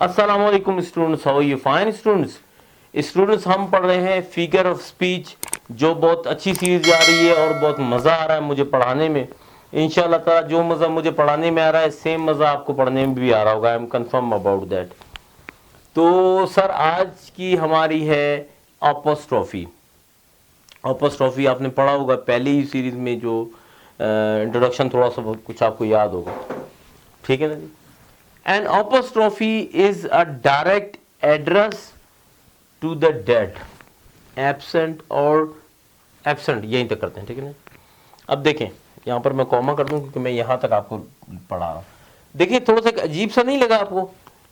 अस्सलाम वालेकुम students, how are you? Fine students हम पढ़ रहे हैं फिगर ऑफ स्पीच, जो बहुत अच्छी सीरीज जा रही है और बहुत मज़ा आ रहा है मुझे पढ़ाने में। इंशाल्लाह ताला जो मज़ा मुझे पढ़ाने में आ रहा है सेम मज़ा आपको पढ़ने में भी आ रहा होगा। I am confirm about that. तो सर आज की हमारी है अपोस्ट्रोफी। अपोस्ट्रोफी आपने पढ़ा होगा पहले ही सीरीज में, जो इंट्रोडक्शन थोड़ा सा बहुत कुछ आपको याद होगा, ठीक है ना जी। An apostrophe is a direct address to the dead, absent और एब्सेंट यहीं तक करते हैं, ठीक है ना। अब देखें यहाँ पर मैं कॉमा कर दूं क्योंकि मैं यहाँ तक आपको पढ़ा रहा हूँ। देखिए थोड़ा सा अजीब सा नहीं लगा आपको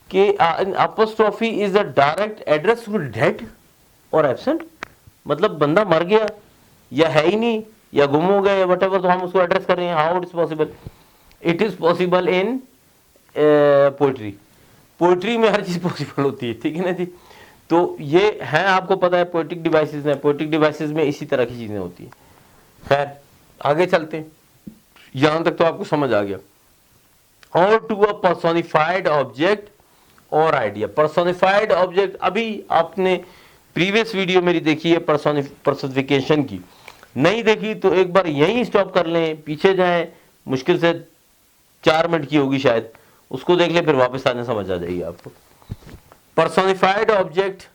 कि apostrophe is a direct address to dead और एब्सेंट, मतलब बंदा मर गया या है ही नहीं या गुम हो गया या वटेवर, तो हम उसको एड्रेस कर रहे हैं। How it is possible? It is possible in poetry. Poetry में हर चीज पॉसिबल होती है, ठीक है ना जी। तो ये है, आपको पता है पोएटिक डिवाइसेस में, पोएटिक डिवाइसेस में इसी तरह की चीजें होती है। खैर आगे चलते हैं, यहां तक तो आपको समझ आ गया। और टू अ पर्सोनिफाइड ऑब्जेक्ट और आइडिया। पर्सोनिफाइड ऑब्जेक्ट अभी आपने प्रीवियस वीडियो मेरी देखी है पर्सोनिफिकेशन की, नहीं देखी तो एक बार यहीं स्टॉप कर लें, पीछे जाएं, मुश्किल से 4 मिनट की होगी शायद, उसको देख ले, फिर वापस आने समझ आ जाएगी आपको। पर्सोनिफाइड ऑब्जेक्ट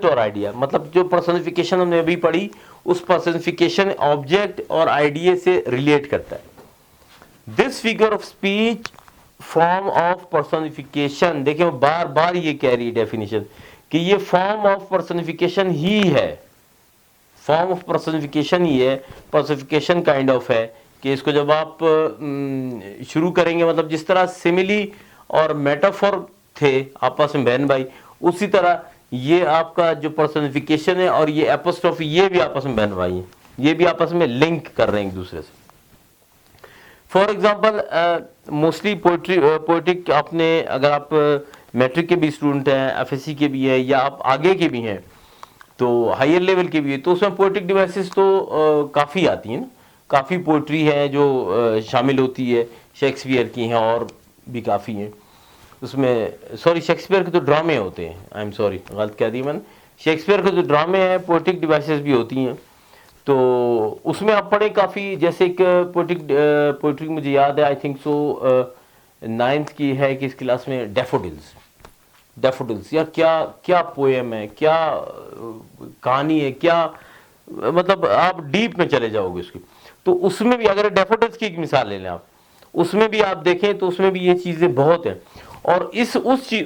और आइडिया, मतलब जो पर्सोनिफिकेशन हमने अभी पढ़ी उस पर्सोनिफिकेशन ऑब्जेक्ट और आइडिया से रिलेट करता है। This figure of speech form of personification, देखिए बार बार ये कह रही है डेफिनेशन कि ये फॉर्म ऑफ पर्सोनिफिकेशन ही है, फॉर्म ऑफ पर्सोनिफिकेशन ही है, पर्सोनिफिकेशन काइंड ऑफ है कि इसको जब आप शुरू करेंगे, मतलब जिस तरह सिमिली और मेटाफोर थे आपस में बहन भाई, उसी तरह ये आपका जो पर्सोनिफिकेशन है और ये एपोस्ट्रोफी, ये भी आपस में बहन भाई हैं, ये भी आपस में लिंक कर रहे हैं एक दूसरे से। फॉर एग्जाम्पल मोस्टली पोइट्रिक, आपने अगर आप मैट्रिक के भी स्टूडेंट हैं, एफएससी के भी हैं, या आप आगे के भी हैं तो हायर लेवल के भी है, तो उसमें पोएटिक डिवाइसेस तो काफ़ी आती हैं ना, काफ़ी पोइट्री है जो शामिल होती है, शेक्सपियर की हैं और भी काफ़ी हैं उसमें। सॉरी, शेक्सपियर के तो ड्रामे होते हैं, आई एम सॉरी गलत कह दी मैंने, शेक्सपियर के जो ड्रामे हैं पोएटिक डिवाइसेस भी होती हैं, तो उसमें आप पढ़े काफ़ी। जैसे एक पोइट्री मुझे याद है, आई थिंक सो 9th की है कि इस क्लास में, डैफोडिल्स यार, क्या क्या पोएम है, क्या कहानी है, क्या मतलब आप डीप में चले जाओगे उसकी। तो उसमें भी अगर डैफोडिल्स की एक मिसाल ले लें आप, उसमें भी आप देखें तो उसमें भी ये चीजें बहुत हैं। और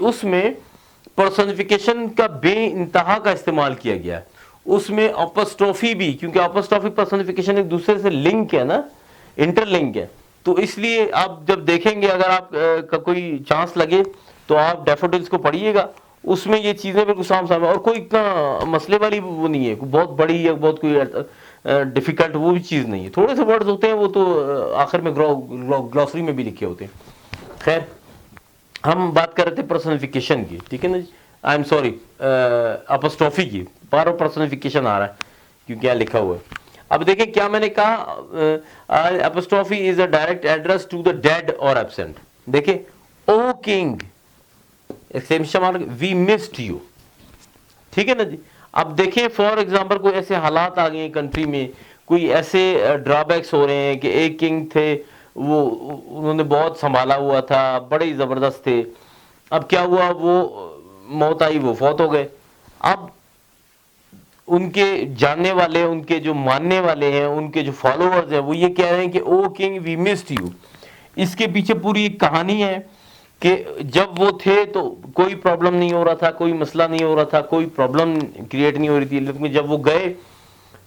उसमें पर्सोनिफिकेशन का बेइंतहा का इस्तेमाल किया गया है। उसमें अपोस्ट्रोफी भी, क्योंकि अपोस्ट्रोफी पर्सोनिफिकेशन एक दूसरे से लिंक है ना, इंटरलिंक है, तो इसलिए आप जब देखेंगे, अगर आप का कोई चांस लगे तो आप डैफोडिल्स को पढ़िएगा, उसमें ये चीजें बिल्कुल सामने, और कोई इतना मसले वाली वो नहीं है, बहुत बड़ी या बहुत कोई डिफिकल्ट वो भी चीज नहीं है। थोड़े से वर्ड्स होते हैं वो तो आखिर में ग्लॉसरी में भी लिखे होते हैं। खैर हम बात कर रहे थे पर्सोनिफिकेशन की, ठीक है ना जी। आई एम सॉरी, अपोस्ट्रोफी की, बार पर्सोनिफिकेशन आ रहा है क्योंकि यहाँ लिखा हुआ है। अब देखें क्या मैंने कहा, apostrophe is a direct address to the dead और एब्सेंट। देखिए, O king exclamation mark, we missed you, ठीक है ना जी। अब देखें फॉर एग्जांपल कोई ऐसे हालात आ गए हैं कंट्री में, कोई ऐसे ड्रॉबैक्स हो रहे हैं कि एक किंग थे, वो उन्होंने बहुत संभाला हुआ था, बड़े जबरदस्त थे, अब क्या हुआ, वो मौत आई, वो फौत हो गए। अब उनके जानने वाले, उनके जो मानने वाले हैं, उनके जो फॉलोअर्स हैं, वो ये कह रहे हैं कि O king we missed you. इसके पीछे पूरी एक कहानी है कि जब वो थे तो कोई प्रॉब्लम नहीं हो रहा था, कोई मसला नहीं हो रहा था, कोई प्रॉब्लम क्रिएट नहीं हो रही थी, लेकिन जब वो गए,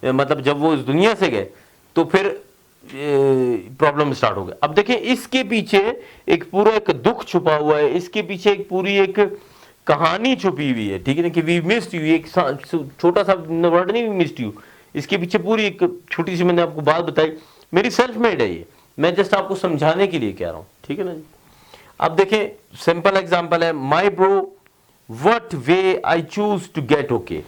मतलब जब वो इस दुनिया से गए तो फिर प्रॉब्लम स्टार्ट हो गया। अब देखिए इसके पीछे एक पूरा एक दुख छुपा हुआ है, इसके पीछे एक पूरी एक कहानी छुपी हुई है, ठीक है ना, कि वी मिस्ड यू, एक छोटा सा वर्ड नहीं, वी मिस्ड यू, इसके पीछे पूरी एक छोटी सी मैंने आपको बात बताई, मेरी सेल्फ मेड है ये, मैं जस्ट आपको समझाने के लिए कह रहा हूं, ठीक है ना जी। अब देखें सिंपल एग्जांपल है, my bro what way I choose to get okay,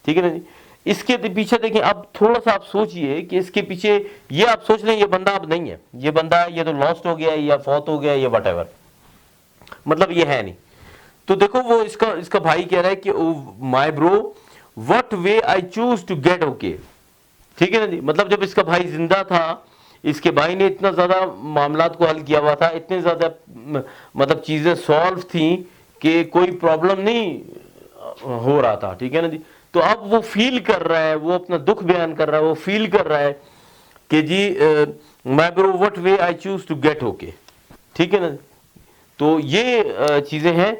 ठीक है ना जी। इसके पीछे देखें, अब थोड़ा सा आप सोचिए कि इसके पीछे, ये आप सोच लें ये बंदा अब नहीं है, ये बंदा ये तो लॉस्ट हो गया या फौत हो गया या व्हाटएवर, मतलब ये है नहीं। तो देखो वो इसका भाई कह रहा है कि my bro what way I choose to get okay, ठीक है ना जी। मतलब जब इसका भाई जिंदा था, इसके भाई ने इतना ज्यादा मामलात को हल किया हुआ था, इतने ज्यादा मतलब चीजें सॉल्व थी कि कोई प्रॉब्लम नहीं हो रहा था, ठीक है ना जी। तो अब वो फील कर रहा है, वो अपना दुख बयान कर रहा है, वो फील कर रहा है कि जी my bro what way I choose to get okay, ठीक है ना। तो ये चीजें हैं,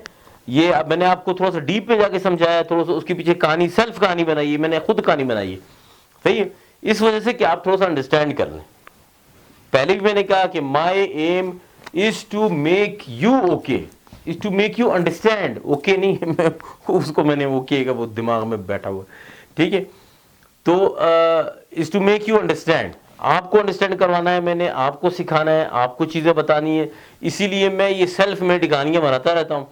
ये अब मैंने आपको थोड़ा सा डीप में जाके समझाया, थोड़ा सा उसके पीछे कहानी, सेल्फ कहानी बनाई है, मैंने खुद कहानी बनाई है, सही है। इस वजह से कि आप थोड़ा सा अंडरस्टैंड कर लें। पहले भी मैंने कहा कि my aim is to make you okay, is to make you understand, okay नहीं मैं उसको मैंने ओके का वो दिमाग में बैठा हुआ, ठीक है। तो is to make you understand, आपको अंडरस्टैंड करवाना है, मैंने आपको सिखाना है, आपको चीजें बतानी है, इसीलिए मैं ये सेल्फ मेड कहानियां बनाता रहता हूं।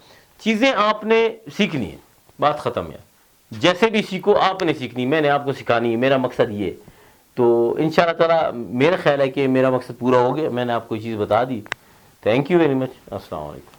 चीजें आपने सीखनी है, बात खत्म है। जैसे भी सीखो आपने सीखनी, मैंने आपको सिखानी है, मेरा मकसद ये। तो इंशाल्लाह ताला मेरा ख्याल है कि मेरा मकसद पूरा हो गया, मैंने आपको ये चीज़ बता दी। Thank you very much. अस्सलाम वालेकुम।